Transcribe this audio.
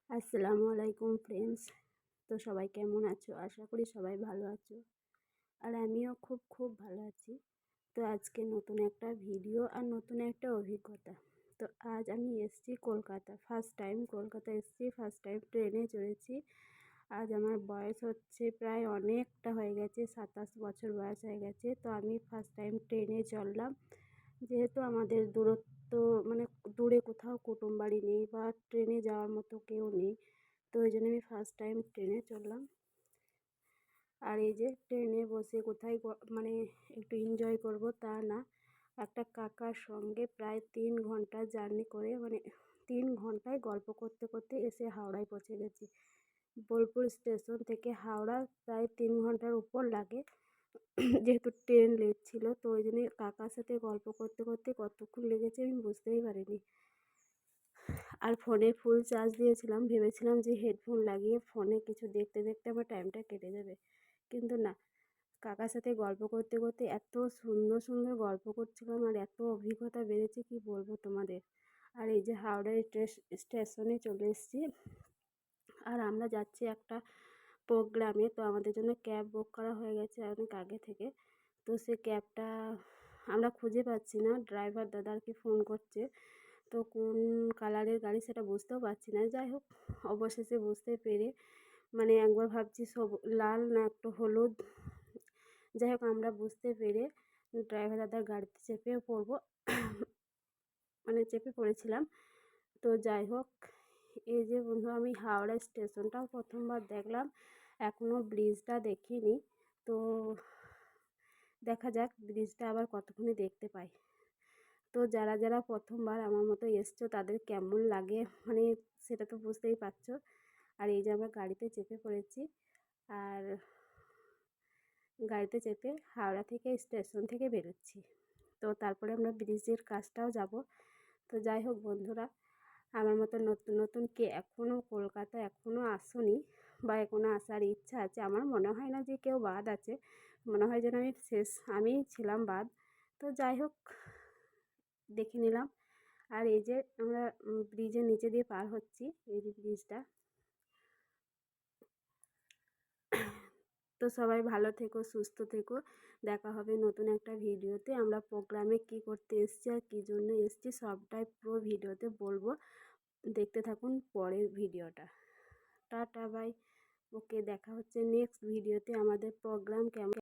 আসসালামু আলাইকুম ফ্রেন্ডস। তো সবাই কেমন আছো? আশা করি সবাই ভালো আছো। আর আমিও খুব ভালো আছি। তো আজকে নতুন একটা ভিডিও আর নতুন একটা অভিজ্ঞতা। তো আজ আমি এসেছি কলকাতা। ফার্স্ট টাইম কলকাতা এসেছি, ফার্স্ট টাইম ট্রেনে চড়েছি। আজ আমার বয়স হচ্ছে প্রায় অনেকটা হয়ে গেছে, 27 বছর বয়স হয়ে গেছে। তো আমি ফার্স্ট টাইম ট্রেনে চড়লাম। যেহেতু আমাদের দূরত্ব মানে দূরে কোথাও কুটুম বাড়ি নেই বা ট্রেনে যাওয়ার মতো কেউ নেই, তো ওই জন্য আমি ফার্স্ট টাইম ট্রেনে চড়লাম। আর এই যে ট্রেনে বসে কোথায় মানে একটু এনজয় করব তা না, একটা কাকার সঙ্গে প্রায় 3 ঘন্টা জার্নি করে, মানে 3 ঘন্টায় গল্প করতে করতে এসে হাওড়ায় পৌঁছে গেছি। বোলপুর স্টেশন থেকে হাওড়া প্রায় 3 ঘন্টার উপর লাগে। যেহেতু ট্রেন লেট ছিল, তো ওই জন্য কাকার সাথে গল্প করতে করতে কতক্ষণ লেগেছে আমি বুঝতেই পারিনি। আর ফোনে ফুল চার্জ দিয়েছিলাম, ভেবেছিলাম যে হেডফোন লাগিয়ে ফোনে কিছু দেখতে দেখতে আমার টাইমটা কেটে যাবে, কিন্তু না, কাকার সাথে গল্প করতে করতে এত সুন্দর সুন্দর গল্প করছিলাম আর এত অভিজ্ঞতা বেড়েছে কি বলবো তোমাদের। আর এই যে হাওড়া স্টেশনে চলে এসেছি। আর আমরা যাচ্ছি একটা প্রোগ্রামে, তো আমাদের জন্য ক্যাব বুক করা হয়ে গেছে অনেক আগে থেকে। তো সে ক্যাবটা আমরা খুঁজে পাচ্ছি না, ড্রাইভার দাদাকে ফোন করছে, তো কোন কালারের গাড়ি সেটা বুঝতেও পারছি না। যাই হোক, অবশেষে বুঝতে পেরে, মানে একবার ভাবছি সব লাল না একটু হলুদ, যাই হোক আমরা বুঝতে পেরে ড্রাইভার দাদার গাড়িতে চেপে পড়েছিলাম। তো যাই হোক, এই যে বন্ধু, আমি হাওড়া স্টেশনটাও প্রথমবার দেখলাম, এখনও ব্রিজটা দেখিনি। তো দেখা যাক ব্রিজটা আবার কতক্ষণে দেখতে পাই। তো যারা যারা প্রথমবার আমার মতো এসছো তাদের কেমন লাগে, মানে সেটা তো বুঝতেই পারছো। আর এই যে আমরা গাড়িতে চেপে পড়েছি, আর গাড়িতে চেপে হাওড়া থেকে স্টেশন থেকে বেরোচ্ছি। তো তারপরে আমরা ব্রিজের কাছটাও যাব। তো যাই হোক বন্ধুরা, আমার মতো নতুন নতুন কে এখনও কলকাতা এখনও আসোনি বা এখনও আসার ইচ্ছা আছে, আমার মনে হয় না যে কেউ বাদ আছে, মনে হয় যেন আমিই ছিলাম বাদ। তো যাই হোক, দেখে নিলাম। আর এই যে আমরা ব্রিজের নিচে দিয়ে পার হচ্ছি, এই যে ব্রিজটা। তো সবাই ভালো থেকো, সুস্থ থেকো। দেখা হবে নতুন একটা ভিডিওতে। আমরা প্রোগ্রামে কি করতে এসেছি আর কী জন্য এসেছি সবটাই পুরো ভিডিওতে বলবো, দেখতে থাকুন পরের ভিডিওটা। Tata bye. ওকে, দেখা হচ্ছে নেক্সট ভিডিওতে। আমাদের প্রোগ্রাম কেমন